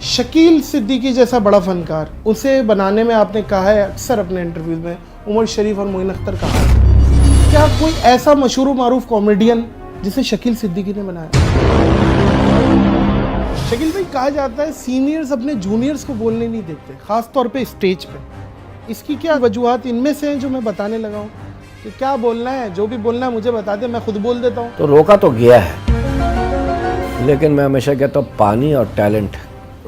शकील सिद्दीकी जैसा बड़ा फनकार, उसे बनाने में आपने कहा है अक्सर अपने इंटरव्यूज में उमर शरीफ और मोइन अख्तर कहा है। क्या कोई ऐसा मशहूर मारूफ कॉमेडियन जिसे शकील सिद्दीकी ने बनाया? शकील भाई, कहा जाता है सीनियर्स अपने जूनियर्स को बोलने नहीं देते, खास तौर पे स्टेज पे। इसकी क्या वजूहात इनमें से हैं जो मैं बताने लगा हूँ कि क्या बोलना है, जो भी बोलना है मुझे बता दे, मैं खुद बोल देता हूँ। तो रोका तो गया है, लेकिन मैं हमेशा कहता हूँ पानी और टैलेंट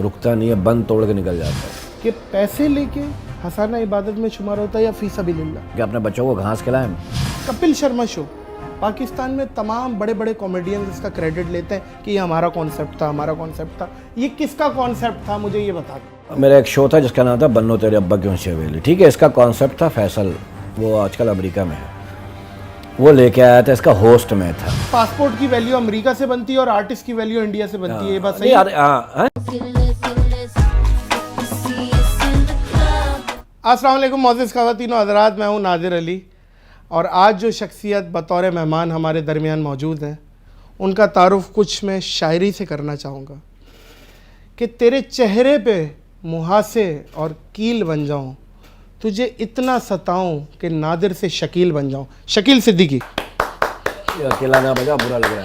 रुकता नहीं है, बंद तोड़ के निकल जाता है। कि पैसे लेके हंसाना इबादत में शुमार होता है या फी सबिलिल्लाह? कि अपने बच्चों को घास खिलाएं। कपिल शर्मा शो, पाकिस्तान में तमाम बड़े बड़े कॉमेडियंस इसका क्रेडिट लेते हैं कि ये हमारा कॉन्सेप्ट था, हमारा कॉन्सेप्ट था। ये किसका कॉन्सेप्ट था, मुझे ये बता दो। मेरा एक शो था जिसका नाम था बन्नो तेरे अब्बा की ऊंची हवेली, ठीक है। इसका कॉन्सेप्ट था फैसल, वो आजकल अमेरिका में है, वो लेके आया था। इसका होस्ट मैं था। पासपोर्ट की वैल्यू अमेरिका से बनती है और आर्टिस्ट की वैल्यू इंडिया से बनती है, ये बात सही नहीं है? यार, हाँ। अस्सलाम वालेकुम मोअज़्ज़िज़ ख़वातीन व हज़रात, मैं हूँ नादिर अली और आज जो शख्सियत बतौर मेहमान हमारे दरमियान मौजूद हैं उनका तारुफ कुछ मैं शायरी से करना चाहूँगा कि तेरे चेहरे पे मुहासे और कील बन जाऊँ, तुझे इतना सताऊँ कि नादिर से शकील बन जाऊँ। शकील सिद्दीकी। ये अकेला ना बजा, बुरा लग रहा है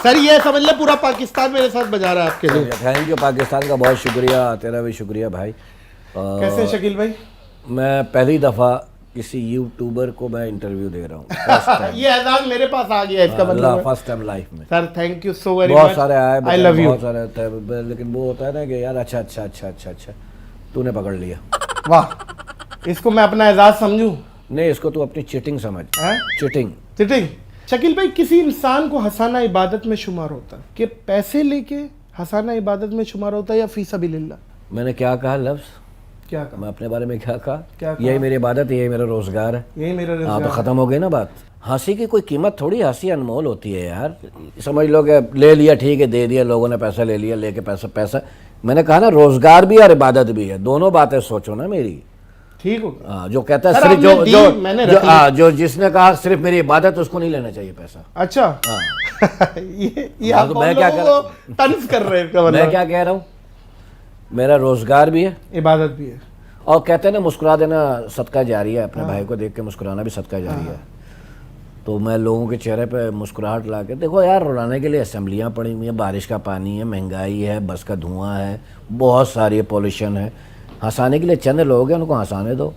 सर, ये समझ ले पूरा पाकिस्तान मेरे साथ बजा रहा है आपके लिए। थैंक यू, पाकिस्तान का बहुत शुक्रिया, तेरा भी शुक्रिया भाई। कैसे हैं शकील भाई? मैं पहली दफ़ा किसी यूट्यूबर को मैं इंटरव्यू दे रहा हूँ। ये एजाज मेरे पास आ गया, इसका मतलब फर्स्ट टाइम लाइफ में। Sir thank you so very much. बहुत सारे आए, आई लव यू। बहुत सारे आते हैं, लेकिन वो होता है ना कि यार अच्छा अच्छा अच्छा अच्छा अच्छा तूने पकड़ लिया। वाह, इसको मैं अपना एजाज समझूं? नहीं, इसको तू अपनी चीटिंग समझ। चीटिंग। चीटिंग। शकील भाई, किसी इंसान को हंसाना इबादत में शुमार होता है कि पैसे लेके हंसाना इबादत में शुमार होता है या फी सबिलिल्लाह? मैंने क्या कहा लफ्ज़? क्या कहा? मैं अपने बारे में क्या कहा? क्या यही मेरी इबादत है, यही मेरा रोजगार है। यही मेरा हाँ, रोजगार तो है। ख़त्म हो गई ना बात। हंसी की कोई कीमत थोड़ी, हंसी अनमोल होती है यार। समझ लो कि ले लिया, ठीक है, दे दिया, लोगों ने पैसा ले लिया, लेके पैसा मैंने कहा ना रोजगार भी और इबादत भी है, दोनों बातें सोचो ना मेरी। ठीक होगा। हाँ, जो कहता है सर, सिर्फ आपने दी, मैंने रख ली। जो जिसने कहा सिर्फ मेरी इबादत, उसको नहीं लेना चाहिए पैसा। अच्छा। हाँ। ये आप तो मैं क्या लोगों को तंज कर रहे हैं इसका मैं मतलब। क्या कह रहा हूँ, मेरा रोजगार भी है, इबादत भी है। और कहते हैं ना मुस्कुरा देना सदका जारी है, अपने भाई को देख के मुस्कुराना भी सदका जारी है। तो मैं लोगों के चेहरे पे मुस्कुराहट ला के, देखो यार, रुलाने के लिए असेंबलियाँ पड़ी हुई हैं, बारिश का पानी है, महंगाई है, बस का धुआं है, बहुत सारी पॉल्यूशन है। हंसाने के लिए चंद लोग हैं, उनको हंसाने दो।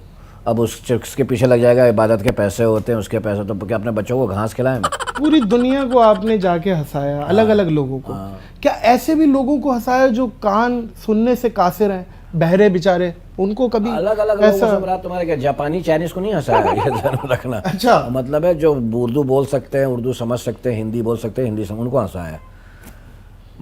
अब उसके पीछे लग जाएगा इबादत के पैसे होते हैं, उसके पैसे, तो क्या अपने बच्चों को घास खिलाएं? पूरी दुनिया को आपने जाके हंसाया, अलग अलग लोगों को। क्या ऐसे भी लोगों को हंसाया जो कान सुनने से कासिर हैं, बहरे बेचारे, उनको कभी अलग अलग लोगों से बरात? तुम्हारे क्या जापानी चाइनीज को नहीं हंसाया? ये ध्यान रखना। अच्छा। मतलब है जो उर्दू बोल सकते हैं, उर्दू समझ सकते हैं, हिंदी बोल सकते हैं, हिंदी समझ, उनको हंसाया।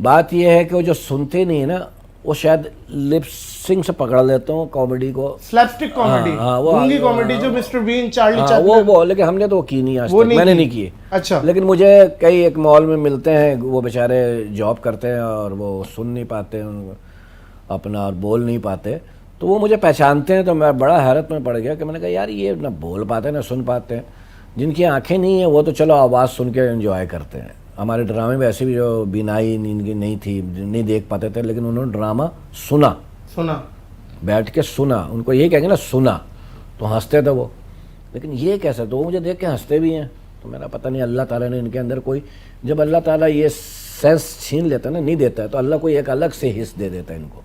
बात यह है कि वो जो सुनते नहीं है ना, वो शायद लिपसिंग से पकड़ लेते हो कॉमेडी को, स्लैपस्टिक कॉमेडी, गूंगी कॉमेडी, जो मिस्टर बीन, चार्ली चैपलिन, वो लेकिन हमने तो वो की नहीं आज तक, मैंने नहीं की। अच्छा। लेकिन मुझे कई एक मॉल में मिलते हैं, वो बेचारे जॉब करते हैं और वो सुन नहीं पाते अपना और बोल नहीं पाते, तो वो मुझे पहचानते हैं। तो मैं बड़ा हैरत में पड़ गया कि मैंने कहा यार, ये ना बोल पाते ना सुन पाते हैं। जिनकी आंखें नहीं है वो तो चलो आवाज़ सुन के एंजॉय करते हैं। हमारे ड्रामे में ऐसे भी जो बीनाई इनकी नहीं थी, नहीं देख पाते थे, लेकिन उन्होंने ड्रामा सुना, बैठ के सुना, उनको यही कहेंगे ना, सुना, तो हंसते थे वो। लेकिन ये कैसे, तो वो मुझे देख के हंसते भी हैं। तो मेरा पता नहीं अल्लाह ताला ने इनके अंदर कोई, जब अल्लाह ताला ये सेंस छीन लेता है ना, नहीं देता है, तो अल्लाह कोई एक अलग से हिस्स दे देता है इनको,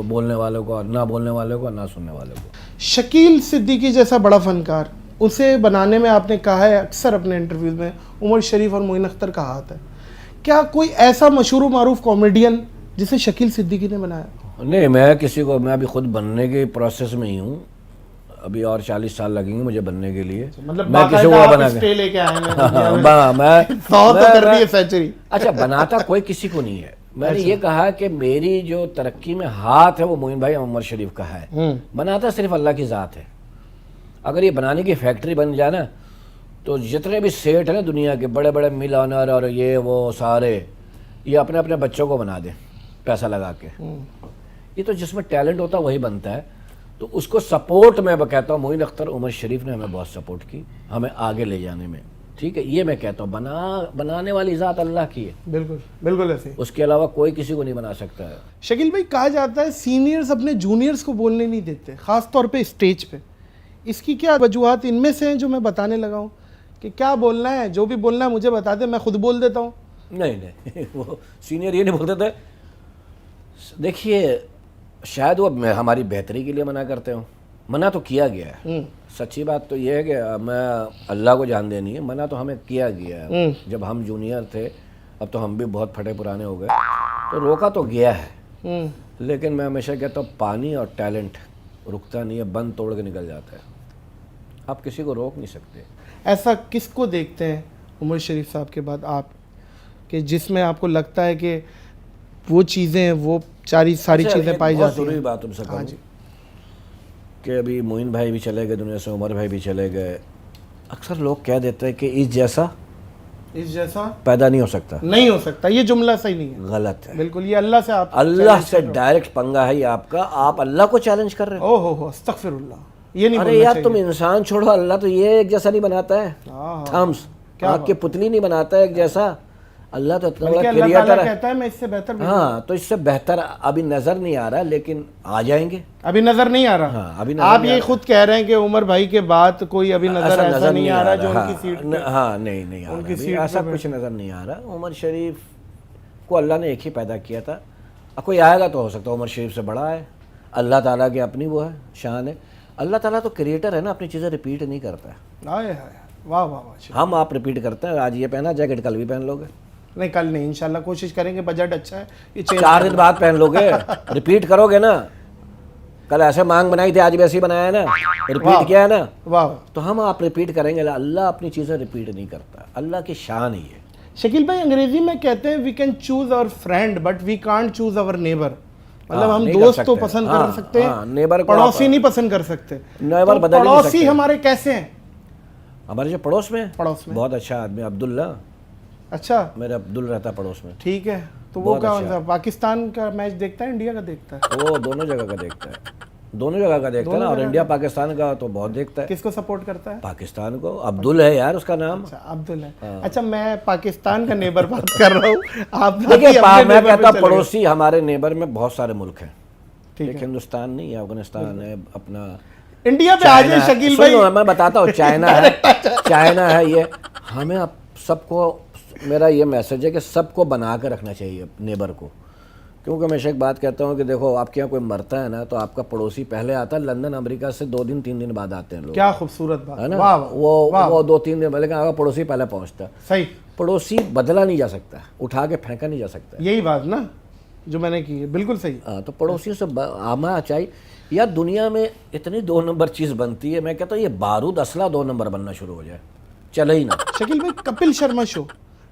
बोलने वालों को, ना बोलने वालों को, ना सुनने वालों को। शकील सिद्दीकी जैसा बड़ा फनकार, उसे बनाने में आपने कहा है अक्सर अपने इंटरव्यूज में उमर शरीफ और मोइन अख्तर का हाथ है। क्या कोई ऐसा मशहूर मारूफ कॉमेडियन जिसे शकील सिद्दीकी ने बनाया? नहीं, मैं किसी को, मैं अभी खुद बनने के प्रोसेस में ही हूँ। अभी और 40 साल लगेंगे मुझे बनने के लिए। मतलब मैं किसी को बना स्टे लेके आए हैं मैं अच्छा, बनाता कोई किसी को नहीं है। मैंने ये कहा कि मेरी जो तरक्की में हाथ है वो मोइन भाई उमर शरीफ का है, बनाता सिर्फ अल्लाह की ज़ात है। अगर ये बनाने की फैक्ट्री बन जाए ना, तो जितने भी सेठ हैं ना दुनिया के, बड़े बड़े मिल ऑनर और ये वो सारे, ये अपने अपने बच्चों को बना दें पैसा लगा के। ये तो जिसमें टैलेंट होता है वही बनता है। तो उसको सपोर्ट मैं कहता हूँ, मोइन अख्तर, उमर शरीफ ने हमें बहुत सपोर्ट की, हमें आगे ले जाने में। ٹھیک ہے, یہ میں کہتا ہوں بنانے والی ذات اللہ کی ہے, بالکل بالکل ایسے ہی. اس کے علاوہ کوئی کسی کو نہیں بنا سکتا ہے. شکیل بھائی کہا جاتا ہے سینئرز اپنے جونیئرز کو بولنے نہیں دیتے, خاص طور پہ اسٹیج پہ. اس کی کیا وجوہات ان میں سے ہیں جو میں بتانے لگا ہوں کہ کیا بولنا ہے, جو بھی بولنا ہے مجھے بتا دے, میں خود بول دیتا ہوں؟ نہیں وہ سینئر یہ نہیں بولتے تھے. دیکھیے شاید وہ ہماری بہتری کے لیے منع کرتے ہوں, منع تو کیا گیا ہے. سچی بات تو یہ ہے کہ میں اللہ کو جان دینی ہے, منع تو ہمیں کیا گیا ہے. جب ہم جونیئر تھے, اب تو ہم بھی بہت پھٹے پرانے ہو گئے, تو روکا تو گیا ہے. لیکن میں ہمیشہ کہتا ہوں پانی اور ٹیلنٹ رکتا نہیں ہے, بند توڑ کے نکل جاتا ہے. آپ کسی کو روک نہیں سکتے. ایسا کس کو دیکھتے ہیں عمر شریف صاحب کے بعد آپ, کہ جس میں آپ کو لگتا ہے کہ وہ چیزیں, وہ ساری چیزیں پائی جاتی ہیں؟ ضروری بات تم سے کہوں کہ ابھی معین بھائی بھی چلے گئے دنیا سے, عمر بھائی بھی چلے گئے. اکثر لوگ کہہ دیتے ہیں کہ اس جیسا پیدا نہیں ہو سکتا. نہیں ہو سکتا, یہ جملہ صحیح نہیں ہے, غلط ہے. بالکل, یہ اللہ سے آپ اللہ سے ڈائریکٹ پنگا ہے یہ آپ کا. آپ اللہ کو چیلنج کر رہے ہو. ہو استغفر اللہ, یہ نہیں. ارے یار تم انسان چھوڑو, اللہ تو یہ ایک جیسا نہیں بناتا ہے. تھمس آنکھ کی پتلی نہیں بناتا ہے ایک جیسا. اللہ تو اتنا بڑا کریٹر ہے, کہتا ہے میں اس سے بہتر. ہاں تو اس سے بہتر ابھی نظر نہیں آ رہا, لیکن آ جائیں گے. ابھی نظر نہیں آ رہا. آپ یہ خود کہہ رہے ہیں کہ عمر بھائی کے بعد کوئی ابھی نظر ایسا نہیں آ رہا جو ان کی سیٹ. ہاں نہیں آ رہا, ایسا کچھ نظر نہیں آ رہا. عمر شریف کو اللہ نے ایک ہی پیدا کیا تھا, اب کوئی آئے گا تو ہو سکتا ہے عمر شریف سے بڑا ہے. اللہ تعالیٰ کی اپنی وہ ہے شان ہے. اللہ تعالیٰ تو کریٹر ہے نا, اپنی چیزیں ریپیٹ نہیں کرتا ہے. واہ واہ واہ. ہم آپ ریپیٹ کرتے ہیں, آج یہ پہنا جیکٹ کل بھی پہن لو گے. نہیں کل نہیں, انشاءاللہ کوشش کریں گے, بجٹ اچھا ہے, یہ 4 دن بعد پہن لو گے. ریپیٹ کرو گے نا, کل ایسے مانگ بنائی تھی آج ویسے ہی بنایا ہے نا, ریپیٹ کیا ہے نا. واہ. تو ہم آپ ریپیٹ کریں گے. اللہ اپنی چیزیں ریپیٹ نہیں کرتا, اللہ کی شان ہی ہے. شکیل بھائی انگریزی میں کہتے ہیں we can choose our friend but we can't choose our neighbour. مطلب ہم دوست تو پسند کر سکتے ہیں, پڑوسی نہیں پسند کر سکتے. پڑوسی ہمارے کیسے ہیں؟ ہمارے جو پڑوس میں بہت اچھا آدمی عبداللہ. اچھا, میرا عبدال رہتا پڑوس میں. ٹھیک ہے, تو وہ کون سا پاکستان کا میچ دیکھتا ہے انڈیا کا دیکھتا ہے؟ وہ دونوں جگہ کا دیکھتا ہے, دونوں جگہ کا دیکھتا ہے نا. اور انڈیا پاکستان کا تو بہت دیکھتا ہے. کس کو سپورٹ کرتا ہے؟ پاکستان کو. عبدال ہے یار اس کا نام. عبدال ہے. اچھا میں پاکستان کا نیبر بات کر رہا ہوں. آپ میں کہتا ہوں پڑوسی ہمارے نیبر میں بہت سارے ملک ہیں. ایک ہندوستان نہیں ہے, افغانستان ہے, اپنا انڈیا پہ آج شکیل بھائی میں بتاتا ہوں, چائنا ہے. یہ ہمیں اب سب کو, میرا یہ میسج ہے کہ سب کو بنا کے رکھنا چاہیے نیبر کو. کیونکہ میں ایک بات کہتا ہوں کہ دیکھو آپ کے یہاں کوئی مرتا ہے نا تو آپ کا پڑوسی پہلے آتا ہے, لندن امریکہ سے 2 دن 3 دن بعد آتے ہیں لوگ. کیا خوبصورت بات ہے نا, وہ 2-3 دن, لیکن آپ کا پڑوسی پہلے پہنچتا ہے. صحیح. پڑوسی بدلا نہیں جا سکتا, اٹھا کے پھینکا نہیں جا سکتا. یہی بات نا جو میں نے کی ہے, بالکل صحیح. ہاں تو پڑوسیوں سے آنا چاہیے. یار دنیا میں اتنی 2 نمبر چیز بنتی ہے, میں کہتا ہوں یہ بارود اسلحہ 2 نمبر بننا شروع ہو جائے, چلے ہی نا. شکیل بھائی کپل شرما شو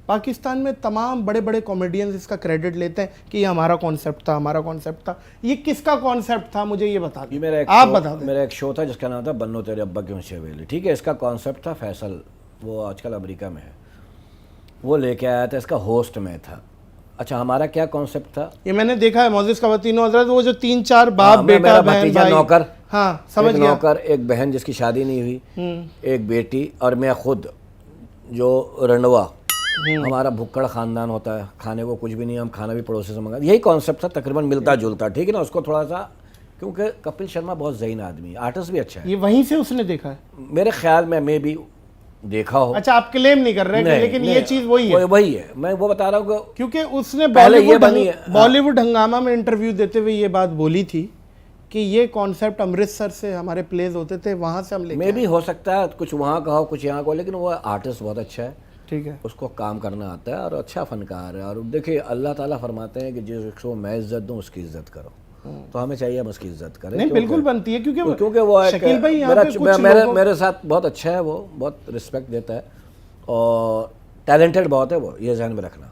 پاکستان میں تمام بڑے بڑے کامیڈینز اس کا کریڈٹ لیتے ہیں کہ یہ ہمارا کانسیپٹ تھا. یہ کس کا کانسیپٹ تھا مجھے یہ بتا دیں, آپ بتا دیں. میرا ایک شو تھا جس کا نام تھا بنو تیرے ابا کی اونچی حویلی. ٹھیک ہے, اس کا کانسیپٹ تھا فیصل, وہ آج کل امریکہ میں ہے, وہ لے کے آیا تھا, اس کا ہوسٹ میں تھا. اچھا ہمارا کیا کانسیپٹ تھا, یہ میں نے دیکھا ہے معزز خواتین حضرات, وہ جو 3-4 باپ بیٹا بہن بھائی, نوکر, ہاں سمجھ گیا, نوکر, ایک بہن جس کی شادی نہیں ہوئی, ایک بیٹی, اور میں خود جو رنڈوا. ہمارا بھکڑ خاندان ہوتا ہے, کھانے کو کچھ بھی نہیں, ہم کھانا بھی پڑوسی سے منگا. یہی کانسیپٹ تھا, تقریباً ملتا جلتا. ٹھیک ہے نا, اس کو تھوڑا سا, کیونکہ کپل شرما بہت ذہین آدمی ہے, آرٹسٹ بھی اچھا ہے. یہ وہیں سے اس نے دیکھا ہے میرے خیال میں بھی دیکھا ہو. اچھا آپ کلیم نہیں کر رہے, لیکن یہ چیز وہی ہے, میں وہ بتا رہا ہوں کیونکہ اس نے بالی ووڈ ہنگامہ میں انٹرویو دیتے ہوئے یہ بات بولی تھی کہ یہ کانسیپٹ امرتسر سے ہمارے پلیز ہوتے تھے, وہاں سے ہم لے. میں بھی ہو سکتا ہے کچھ وہاں کا ہو کچھ یہاں کا ہو, لیکن وہ آرٹسٹ بہت اچھا ہے. ٹھیک ہے, اس کو کام کرنا آتا ہے اور اچھا فنکار ہے. اور دیکھیے اللہ تعالیٰ فرماتے ہیں کہ جس کو میں عزت دوں اس کی عزت کرو, تو ہمیں چاہیے ہم اس کی عزت کریں. نہیں بالکل بنتی ہے, کیونکہ وہ میرے ساتھ بہت اچھا ہے, وہ بہت رسپیکٹ دیتا ہے اور ٹیلنٹڈ بہت ہے, وہ یہ ذہن میں رکھنا.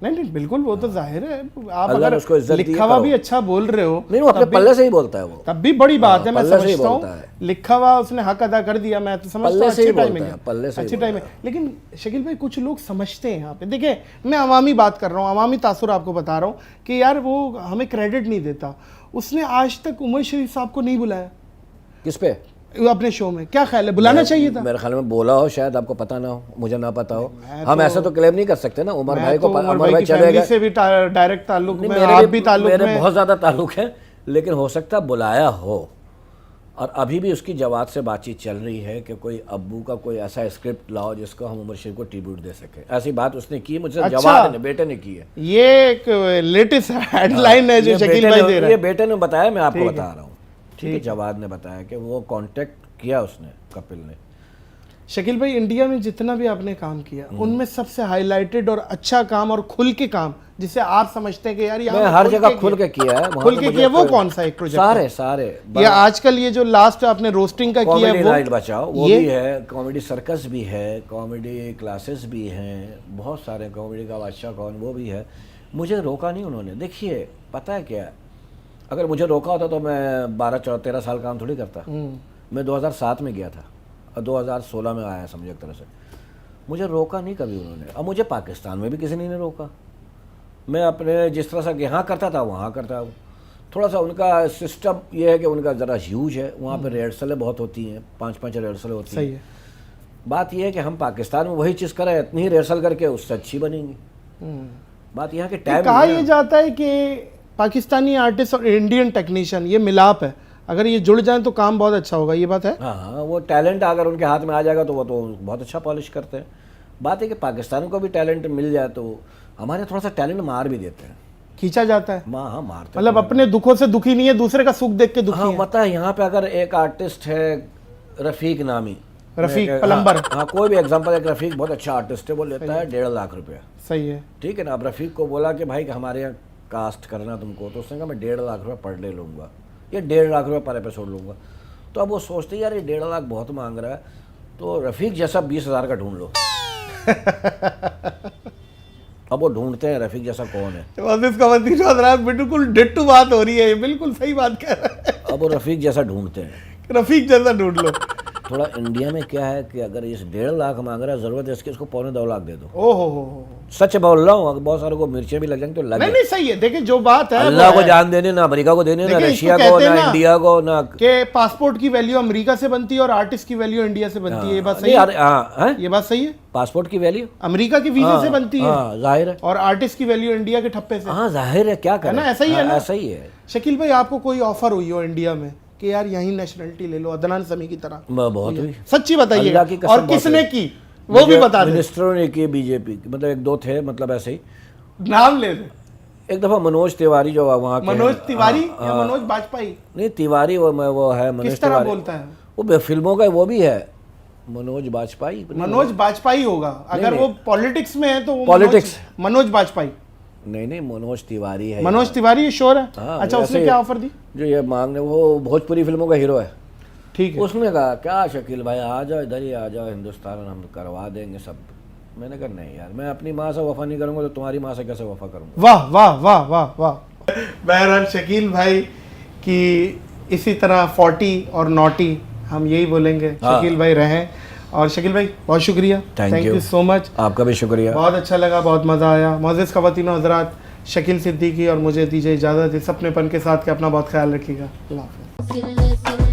نہیں بالکل, وہ تو ظاہر ہے. آپ اگر لکھا ہوا بھی اچھا بول رہے ہو, نہیں وہ اپنے پلے سے ہی بولتا ہے, وہ تب بھی بڑی بات ہے. میں سمجھتا ہوں لکھا ہوا اس نے حق ادا کر دیا, میں تو سمجھتا ہوں اچھے ٹائم میں. لیکن شکیل بھائی کچھ لوگ سمجھتے ہیں یہاں پہ, دیکھیں میں عوامی بات کر رہا ہوں, عوامی تاثر آپ کو بتا رہا ہوں کہ یار وہ ہمیں کریڈٹ نہیں دیتا. اس نے آج تک عمر شریف صاحب کو نہیں بلایا. کس پہ؟ अपने शो में, क्या ख्याल है, बुलाना चाहिए था? मेरे ख्याल में बोला हो, शायद आपको पता ना हो, मुझे ना पता हो। हम ऐसे तो क्लेम नहीं कर सकते ना। उमर भाई को, उमर भाई चले गए, से भी डायरेक्ट ताल्लुक में, आप भी ताल्लुक में, मेरे बहुत ज़्यादा ताल्लुक है, लेकिन हो सकता है बुलाया हो। और अभी भी उसकी जवाब से बातचीत चल रही है कि कोई अब्बू का कोई ऐसा स्क्रिप्ट लाओ जिसको हम उमर शेख को ट्रिब्यूट दे सके। ऐसी बात उसने की, मुझसे जवाब बेटे ने की है। ये एक लेटेस्ट हेडलाइन है जो शकील भाई दे रहा है। ये बेटे ने बताया, मैं आपको बता रहा हूँ। ठीक है, जवाद ने बताया कि वो कांटेक्ट किया उसने, कपिल ने। शकील भाई, इंडिया में जितना भी आपने काम किया, उनमें सबसे हाईलाइटेड और अच्छा काम और खुल के काम जिसे आप समझते हैं कि यार मैं हर जगह खुल के किया है, खुल के किया, वो कौन सा एक प्रोजेक्ट? सारे ये आजकल ये जो लास्ट आपने रोस्टिंग का किया है, वो नाइट बचाओ, वो भी है, कॉमेडी सर्कस भी है, कॉमेडी क्लासेस भी हैं, बहुत सारे, कॉमेडी का बादशाह कौन, वो भी है। मुझे रोका नहीं उन्होंने। देखिए पता है क्या, अगर मुझे रोका होता तो मैं 12-13 साल काम थोड़ी करता। मैं 2007 में गया था और 2016 में आया, समझे एक तरह से। मुझे रोका नहीं कभी उन्होंने। अब मुझे पाकिस्तान में भी किसी ने नहीं रोका। मैं अपने जिस तरह से यहाँ करता था वहाँ करता हूँ। थोड़ा सा उनका सिस्टम ये है कि उनका ज़रा ह्यूज है, वहाँ पे रिहर्सलें बहुत होती हैं, 5-5 रिहर्सलें होती हैं। सही है। बात यह है कि हम पाकिस्तान में वही चीज़ करें, इतनी ही रिहर्सल करके उससे अच्छी बनेंगी। बात यहाँ के टाइम, कहा यह जाता है कि पाकिस्तानी आर्टिस्ट और इंडियन टेक्नीशियन ये मिलाप है, अगर ये जुड़ जाए तो काम बहुत अच्छा होगा। ये बात है? हाँ, वो टैलेंट अगर उनके हाथ में आ जाएगा तो वो तो बहुत अच्छा पॉलिश करते हैं। बात है कि पाकिस्तान को भी टैलेंट मिल जाए तो हमारे थोड़ा सा टैलेंट मार भी देते हैं, खींचा जाता है। हाँ, मारते, मतलब अपने दुखों से दुखी नहीं है, दूसरे का सुख देख के दुखी है। मतलब यहाँ पे अगर एक आर्टिस्ट है रफीक नामी, रफीक प्लम्बर, हाँ कोई भी एग्जांपल, एक रफीक बहुत अच्छा आर्टिस्ट है, वो लेता है 1.5 लाख रुपया। सही है, ठीक है ना। अब रफीक को बोला कि भाई हमारे यहाँ कास्ट करना तुमको, तो उसने कहा मैं 1.5 लाख रुपया पर डे लूँगा या 1.5 लाख रुपया पर एपिसोड लूँगा। तो अब वो सोचते यार ये 1.5 लाख बहुत मांग रहा है, तो रफीक जैसा 20,000 का ढूंढ लो। अब वो ढूंढते हैं रफीक जैसा कौन है। बिल्कुल डिट्टू बात हो रही है, बिल्कुल सही बात कह रहा है। अब वो रफीक जैसा ढूंढते हैं, रफीक जैसा ढूंढ लो। थोड़ा इंडिया में क्या है कि अगर इस 1.5 लाख मांग रहा है, जरूरत है इसकी, इसको 2.25 लाख दे दो। ओहो, सच बोल रहा हूँ, बहुत सारे को मिर्चें भी लग जाएंगे तो लगे। नहीं सही है। देखिए जो बात है, अल्लाह को जान देने, ना अमेरिका को देने, ना रशिया को, ना इंडिया को, ना के पासपोर्ट की वैल्यू अमेरिका से बनती है और आर्टिस्ट की वैल्यू इंडिया से बनती है। ये बात सही है? ये बात सही है। पासपोर्ट की वैल्यू अमेरिका के वीजे से बनती है, जाहिर है, और आर्टिस्ट की वैल्यू इंडिया के ठप्पे से। हाँ जाहिर है, क्या करना, ऐसा ही है ना? ऐसा ही है। शकील भाई, आपको कोई ऑफर हुई हो इंडिया में कि यार यही नेशनलिटी ले लो, अदनान समी की तरह? बहुत हुई, सच्ची बताइएगा, और किसने की वो भी बता दे। मिनिस्टरों ने की, बीजेपी की, मतलब 1-2 थे, मतलब ऐसे ही नाम ले दे। एक दफा मनोज तिवारी जो वहाँ के, मनोज तिवारी या मनोज बाजपेयी? नहीं, तिवारी वो है मनोज किस तरह बोलता है वो, फिल्मों का वो भी है, मनोज बाजपेयी। मनोज बाजपेयी होगा, अगर वो पॉलिटिक्स में है तो पॉलिटिक्स मनोज बाजपेयी। नहीं, मनोज तिवारी है। मनोज तिवारी श्योर है? हाँ, अच्छा, उसने क्या ऑफर दी? जो ये मांगने, वो भोजपुरी फिल्मों का हीरो है। ठीक है। उसने कहा क्या शकील भाई आ जाओ इधर ही, आ जाओ हिंदुस्तान, हम करवा देंगे सब। मैंने कहा नहीं यार, मैं अपनी माँ से वफा नहीं करूंगा तो तुम्हारी माँ से कैसे वफा करूंगा। वाह वाह वाह वाह वाह। बहरहाल शकील भाई की इसी तरह 40 और नॉटी हम यही बोलेंगे, शकील भाई रहें। और शकील भाई बहुत शुक्रिया, थैंक यू सो मच। आपका भी शुक्रिया, बहुत अच्छा लगा, बहुत मज़ा आया। मोअज़्ज़िज़ ख़वातीन और हज़रात, शकील सिद्दीकी और मुझे दीजिए इजाज़त। इस अपनेपन के साथ कि अपना बहुत ख्याल रखिएगा। अल्लाह हाफ़िज़।